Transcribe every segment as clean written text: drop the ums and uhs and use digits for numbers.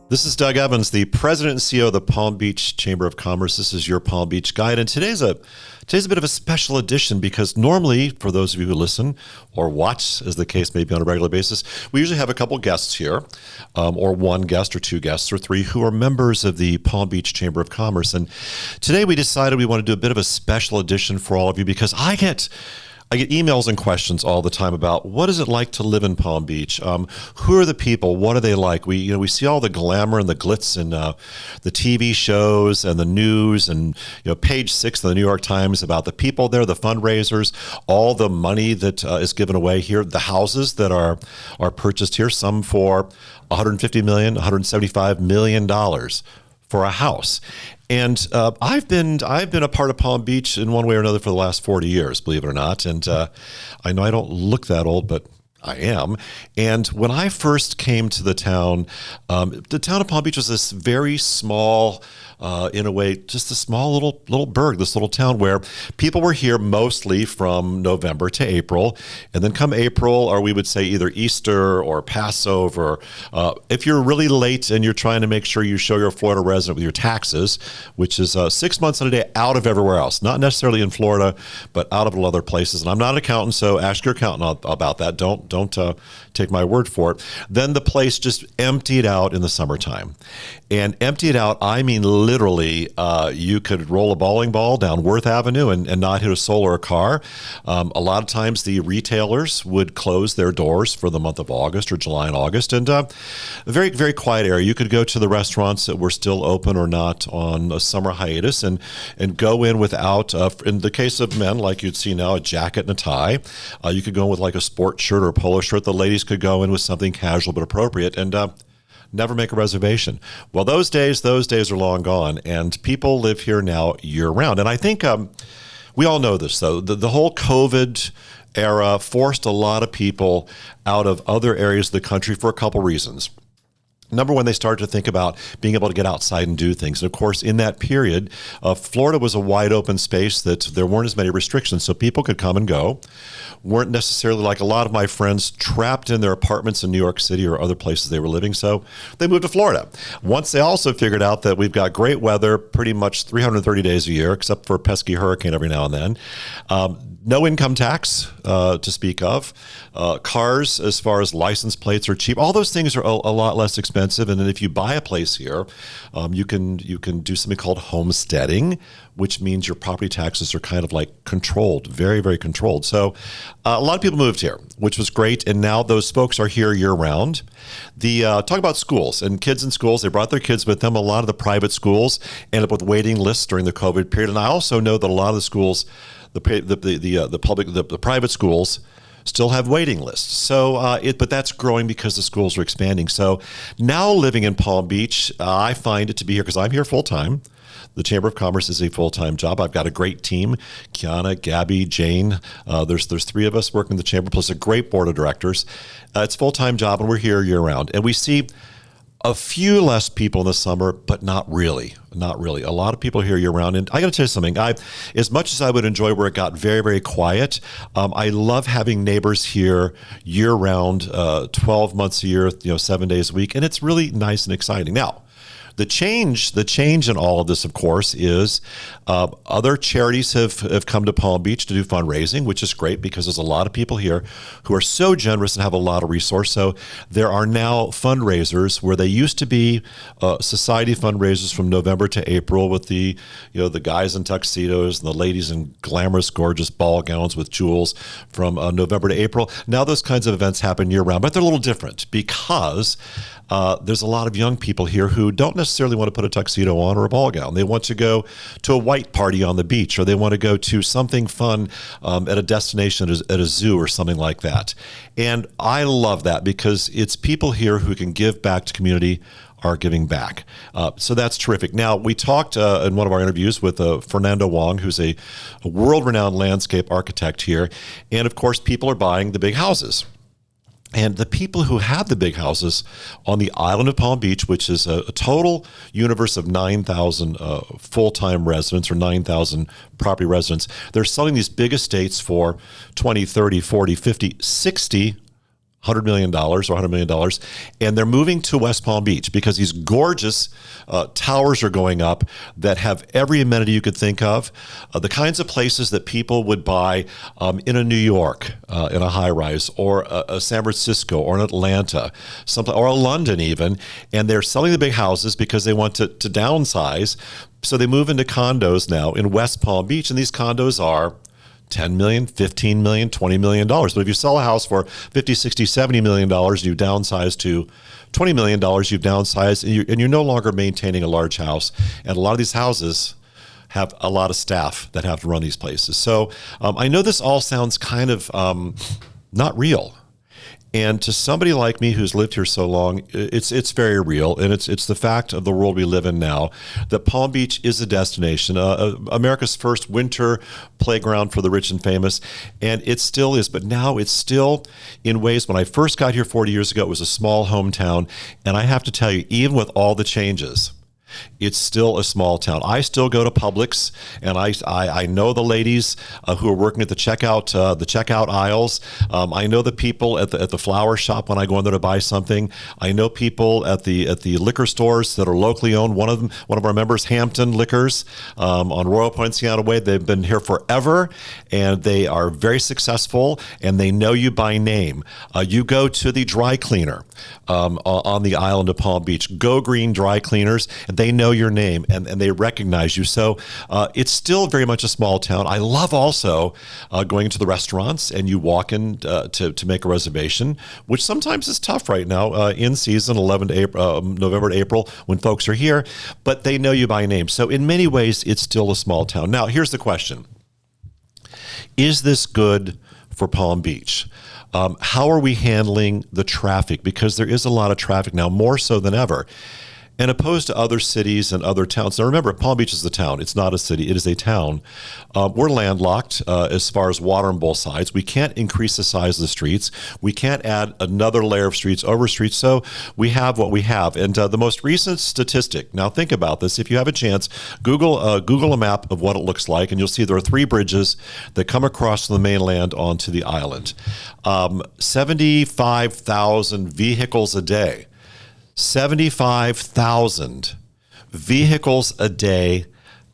This is Doug Evans, the president and CEO of the Palm Beach Chamber of Commerce. This is your Palm Beach Guide, and today's a bit of a special edition because normally, for those of you who listen or watch, as the case may be on a regular basis, we usually have a couple guests here, or one guest or two guests or three who are members of the Palm Beach Chamber of Commerce. And today we decided we want to do a bit of a special edition for all of you because I get emails and questions all the time about what is it like to live in Palm Beach? Who are the people? What are they like? We see all the glamour and the glitz in the TV shows and the news and page 6 of the New York Times about the people there, the fundraisers, all the money that is given away here, the houses that are purchased here, some for $150 million, $175 million for a house. And I've been a part of Palm Beach in one way or another for the last 40 years, believe it or not. And I know I don't look that old, but I am. And when I first came to the town of Palm Beach was this very small, in a way, just a small little burg, this little town where people were here mostly from November to April. And then come April, or we would say either Easter or Passover, if you're really late and you're trying to make sure you show you're a Florida resident with your taxes, which is 6 months and a day out of everywhere else, not necessarily in Florida, but out of other places. And I'm not an accountant, so ask your accountant about that. Don't take my word for it. Then the place just emptied out in the summertime. And emptied out, I mean literally, you could roll a bowling ball down Worth Avenue and not hit a soul or a car. A lot of times the retailers would close their doors for the month of August or July and August. And a very, very quiet area. You could go to the restaurants that were still open or not on a summer hiatus and go in without, in the case of men, like you'd see now, a jacket and a tie. You could go in with like a sport shirt or a polo shirt. The ladies could go in with something casual but appropriate and never make a reservation. Well, those days are long gone, and people live here now year-round. And I think we all know this, though. The whole COVID era forced a lot of people out of other areas of the country for a couple reasons. Number one, they started to think about being able to get outside and do things. And of course, in that period, Florida was a wide open space that there weren't as many restrictions, so people could come and go. Weren't necessarily like a lot of my friends trapped in their apartments in New York City or other places they were living, so they moved to Florida. Once they also figured out that we've got great weather pretty much 330 days a year, except for a pesky hurricane every now and then. No income tax to speak of. Cars, as far as license plates, are cheap. All those things are a lot less expensive. And then if you buy a place here, you can do something called homesteading, which means your property taxes are kind of like controlled, very, very controlled. So a lot of people moved here, which was great. And now those folks are here year round. Talk about schools and kids in schools. They brought their kids with them. A lot of the private schools ended up with waiting lists during the COVID period. And I also know that a lot of the schools, the private schools still have waiting lists. So, but that's growing because the schools are expanding. So now living in Palm Beach, I find it to be here because I'm here full time. The Chamber of Commerce is a full-time job. I've got a great team, Kiana, Gabby, Jane. There's three of us working in the Chamber, plus a great board of directors. It's a full-time job, and we're here year-round. And we see a few less people in the summer, but not really. Not really. A lot of people here year-round. And I got to tell you something. As much as I would enjoy where it got very, very quiet, I love having neighbors here year-round, 12 months a year, 7 days a week. And it's really nice and exciting. Now, the change in all of this, of course, is other charities have come to Palm Beach to do fundraising, which is great because there's a lot of people here who are so generous and have a lot of resource. So there are now fundraisers where they used to be society fundraisers from November to April with the guys in tuxedos and the ladies in glamorous, gorgeous ball gowns with jewels from November to April. Now those kinds of events happen year round, but they're a little different because there's a lot of young people here who don't necessarily want to put a tuxedo on or a ball gown. They want to go to a white party on the beach, or they want to go to something fun at a destination at a zoo or something like that. And I love that because it's people here who can give back to community are giving back. So that's terrific. Now, we talked in one of our interviews with Fernando Wong, who's a world-renowned landscape architect here. And of course, people are buying the big houses. And the people who have the big houses on the island of Palm Beach, which is a total universe of 9,000 full-time residents or 9,000 property residents, they're selling these big estates for 20, 30, 40, 50, 60 $100 million or $100 million, and they're moving to West Palm Beach because these gorgeous towers are going up that have every amenity you could think of, the kinds of places that people would buy in a New York, in a high-rise, or a San Francisco, or an Atlanta, or a London even, and they're selling the big houses because they want to downsize, so they move into condos now in West Palm Beach, and these condos are $10 million, $15 million, $20 million. But if you sell a house for $50, $60, $70 million, you downsize to $20 million, you've downsized, and you're no longer maintaining a large house. And a lot of these houses have a lot of staff that have to run these places. So I know this all sounds kind of not real. And to somebody like me who's lived here so long, it's very real, and it's the fact of the world we live in now that Palm Beach is a destination, America's first winter playground for the rich and famous, and it still is. But now it's still, in ways, when I first got here 40 years ago, it was a small hometown, and I have to tell you, even with all the changes, it's still a small town. I still go to Publix, and I know the ladies who are working at the checkout aisles. I know the people at the flower shop when I go in there to buy something. I know people at the liquor stores that are locally owned. One of our members, Hampton Liquors, on Royal Point, Seattle Way. They've been here forever, and they are very successful, and they know you by name. You go to the dry cleaner on the island of Palm Beach, Go Green Dry Cleaners, and they know your name, and they recognize you. So it's still very much a small town. I love also going into the restaurants, and you walk in to make a reservation, which sometimes is tough right now in season, November to April, when folks are here, but they know you by name. So in many ways, it's still a small town. Now, here's the question. Is this good for Palm Beach? How are we handling the traffic? Because there is a lot of traffic now, more so than ever. And opposed to other cities and other towns. Now remember, Palm Beach is a town. It's not a city. It is a town. We're landlocked as far as water on both sides. We can't increase the size of the streets. We can't add another layer of streets over streets. So we have what we have. And the most recent statistic, now think about this. If you have a chance, Google a map of what it looks like, and you'll see there are 3 bridges that come across from the mainland onto the island. 75,000 vehicles a day. 75,000 vehicles a day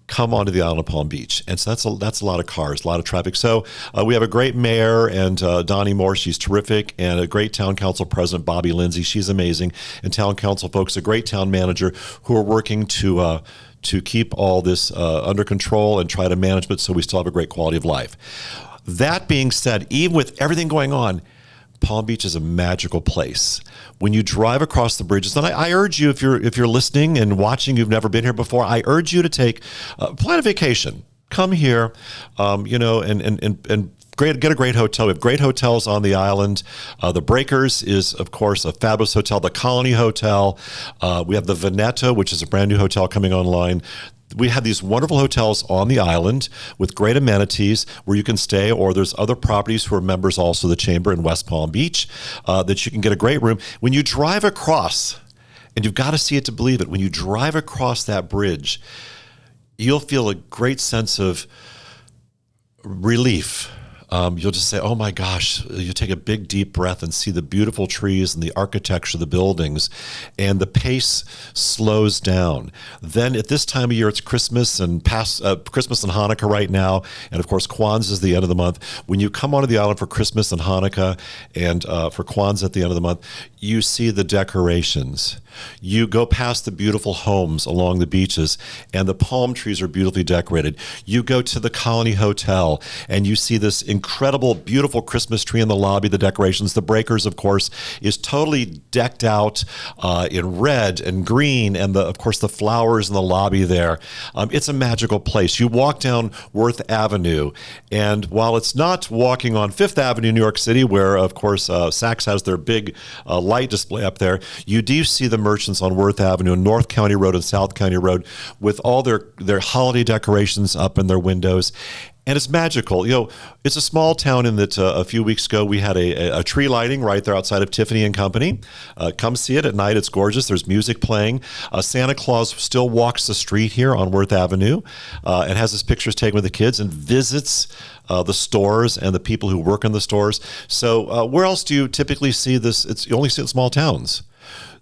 come onto the island of Palm Beach. And so that's a lot of cars, a lot of traffic. So we have a great mayor, and Donnie Moore, she's terrific, and a great town council president, Bobby Lindsay, she's amazing, and town council folks, a great town manager who are working to keep all this under control and try to manage it so we still have a great quality of life. That being said, even with everything going on, Palm Beach is a magical place. When you drive across the bridges, and I urge you, if you're listening and watching, you've never been here before, I urge you to plan a vacation. Come here, and get a great hotel. We have great hotels on the island. The Breakers is, of course, a fabulous hotel. The Colony Hotel. We have the Veneta, which is a brand new hotel coming online. We have these wonderful hotels on the island with great amenities where you can stay, or there's other properties who are members also of the Chamber in West Palm Beach that you can get a great room. When you drive across, and you've got to see it to believe it, when you drive across that bridge, you'll feel a great sense of relief. You'll just say, oh my gosh, you take a big deep breath and see the beautiful trees and the architecture of the buildings, and the pace slows down. Then at this time of year, it's Christmas and Christmas and Hanukkah right now, and of course Kwanzaa is the end of the month. When you come onto the island for Christmas and Hanukkah and for Kwanzaa at the end of the month, you see the decorations. You go past the beautiful homes along the beaches, and the palm trees are beautifully decorated. You go to the Colony Hotel, and you see this incredible, beautiful Christmas tree in the lobby, the decorations. The Breakers, of course, is totally decked out in red and green, and of course the flowers in the lobby there. It's a magical place. You walk down Worth Avenue, and while it's not walking on Fifth Avenue, New York City, where of course Saks has their big light display up there, you do see the merchants on Worth Avenue and North County Road and South County Road with all their holiday decorations up in their windows. and it's magical. It's a small town in that a few weeks ago we had a tree lighting right there outside of Tiffany and Company. Come see it at night. It's gorgeous. There's music playing. Santa Claus still walks the street here on Worth Avenue and has his pictures taken with the kids and visits the stores and the people who work in the stores. So where else do you typically see this? You only see it in small towns.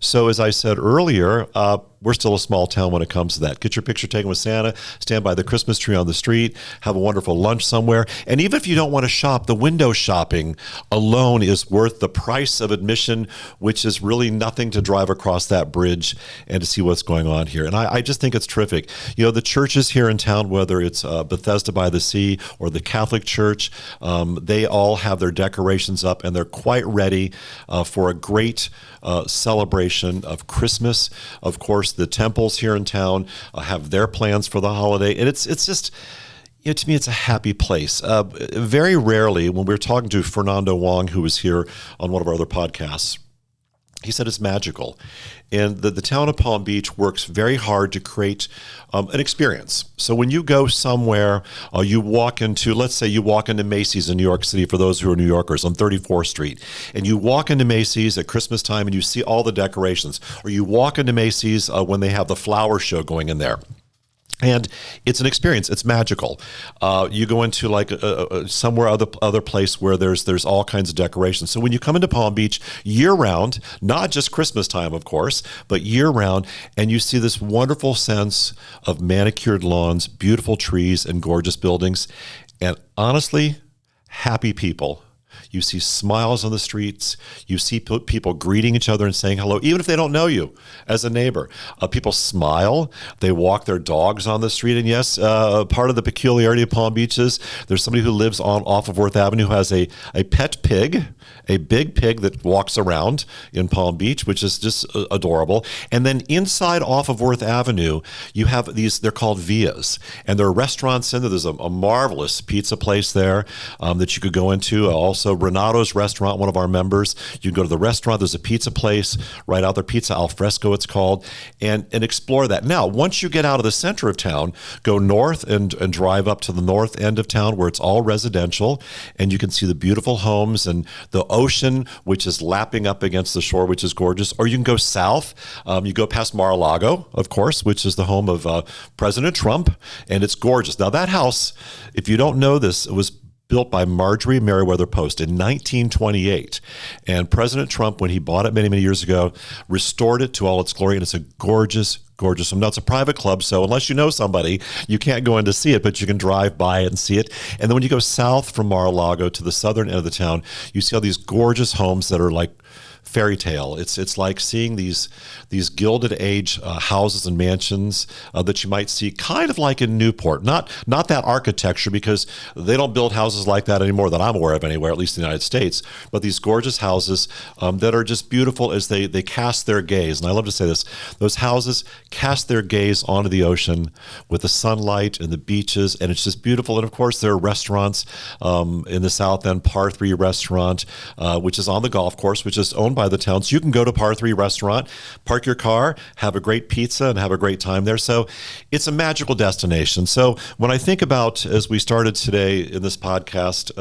So as I said earlier, we're still a small town when it comes to that. Get your picture taken with Santa, stand by the Christmas tree on the street, have a wonderful lunch somewhere. And even if you don't want to shop, the window shopping alone is worth the price of admission, which is really nothing to drive across that bridge and to see what's going on here. And I just think it's terrific. The churches here in town, whether it's Bethesda by the Sea or the Catholic Church, they all have their decorations up and they're quite ready for a great celebration of Christmas. Of course, the temples here in town have their plans for the holiday, and it's just, to me, it's a happy place. Very rarely, when we were talking to Fernando Wong, who was here on one of our other podcasts, he said it's magical. And the town of Palm Beach works very hard to create an experience. So when you go somewhere, you walk into, let's say you walk into Macy's in New York City, for those who are New Yorkers, on 34th Street, and you walk into Macy's at Christmas time and you see all the decorations, or you walk into Macy's when they have the flower show going in there. And it's an experience. It's magical. You go into like somewhere other place where there's all kinds of decorations. So when you come into Palm Beach year round, not just Christmas time, of course, but year round, and you see this wonderful sense of manicured lawns, beautiful trees, and gorgeous buildings, and honestly, happy people. You see smiles on the streets. You see people greeting each other and saying hello, even if they don't know you as a neighbor. People smile. They walk their dogs on the street. And yes, part of the peculiarity of Palm Beach is there's somebody who lives off of Worth Avenue who has a pet pig, a big pig that walks around in Palm Beach, which is just adorable. And then inside off of Worth Avenue, you have these, they're called Villas. And there are restaurants in there. There's a marvelous pizza place there that you could go into. Also, Renato's restaurant, one of our members. You can go to the restaurant. There's a pizza place right out there, Pizza Al Fresco it's called, and explore that. Now, once you get out of the center of town, go north and drive up to the north end of town where it's all residential, and you can see the beautiful homes and the ocean, which is lapping up against the shore, which is gorgeous. Or you can go south. You go past Mar-a-Lago, of course, which is the home of President Trump, and it's gorgeous. Now, that house, if you don't know this, it was built by Marjorie Merriweather Post in 1928. And President Trump, when he bought it many, many years ago, restored it to all its glory. And it's a gorgeous, gorgeous home. Now, it's a private club, so unless you know somebody, you can't go in to see it, but you can drive by it and see it. And then when you go south from Mar-a-Lago to the southern end of the town, you see all these gorgeous homes that are like fairy tale. It's like seeing these Gilded Age houses and mansions that you might see kind of like in Newport. Not that architecture, because they don't build houses like that anymore that I'm aware of anywhere, at least in the United States. But these gorgeous houses that are just beautiful as they cast their gaze. And I love to say this, those houses cast their gaze onto the ocean with the sunlight and the beaches, and it's just beautiful. And of course, there are restaurants in the South End, Par 3 restaurant, which is on the golf course, which is owned by the town. So you can go to Par 3 restaurant, park your car, have a great pizza, and have a great time there. So it's a magical destination. So when I think about, as we started today in this podcast,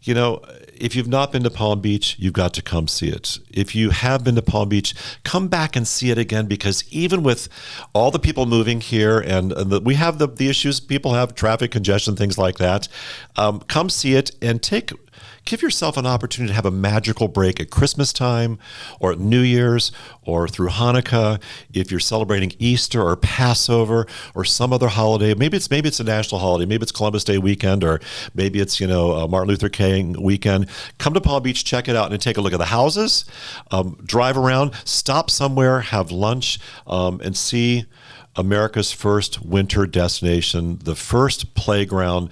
if you've not been to Palm Beach, you've got to come see it. If you have been to Palm Beach, come back and see it again, because even with all the people moving here and we have the issues people have, traffic congestion, things like that, come see it and give yourself an opportunity to have a magical break at Christmas time or at New Year's or through Hanukkah. If you're celebrating Easter or Passover or some other holiday, maybe it's a national holiday, maybe it's Columbus Day weekend, or maybe it's Martin Luther King weekend. Come to Palm Beach, check it out, and take a look at the houses. Drive around, stop somewhere, have lunch, and see America's first winter destination, the first playground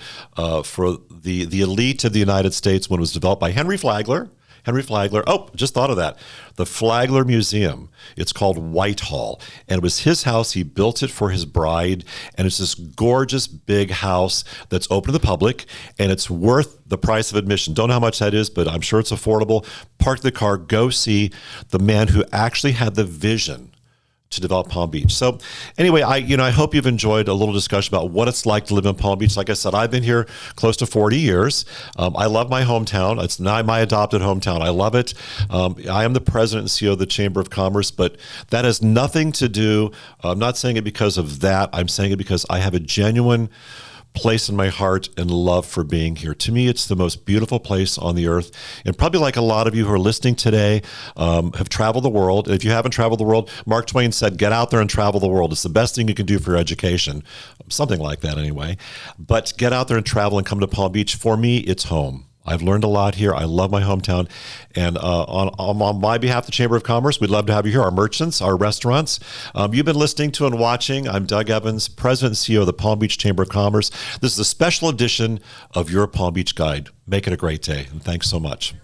for the elite of the United States, when it was developed by Henry Flagler. Oh, just thought of that. The Flagler Museum. It's called Whitehall. And it was his house. He built it for his bride. And it's this gorgeous big house that's open to the public. And it's worth the price of admission. Don't know how much that is, but I'm sure it's affordable. Park the car. Go see the man who actually had the vision to develop Palm Beach. So anyway, I hope you've enjoyed a little discussion about what it's like to live in Palm Beach. Like I said, I've been here close to 40 years. I love my hometown. It's not my adopted hometown. I love it. I am the president and CEO of the Chamber of Commerce, but that has nothing to do, I'm not saying it because of that. I'm saying it because I have a genuine place in my heart and love for being here. To me, it's the most beautiful place on the earth. And probably like a lot of you who are listening today, have traveled the world. And if you haven't traveled the world, Mark Twain said, get out there and travel the world. It's the best thing you can do for your education. Something like that anyway. But get out there and travel and come to Palm Beach. For me, it's home. I've learned a lot here. I love my hometown. And on my behalf, the Chamber of Commerce, we'd love to have you here. Our merchants, our restaurants. You've been listening to and watching. I'm Doug Evans, President and CEO of the Palm Beach Chamber of Commerce. This is a special edition of your Palm Beach Guide. Make it a great day. And thanks so much.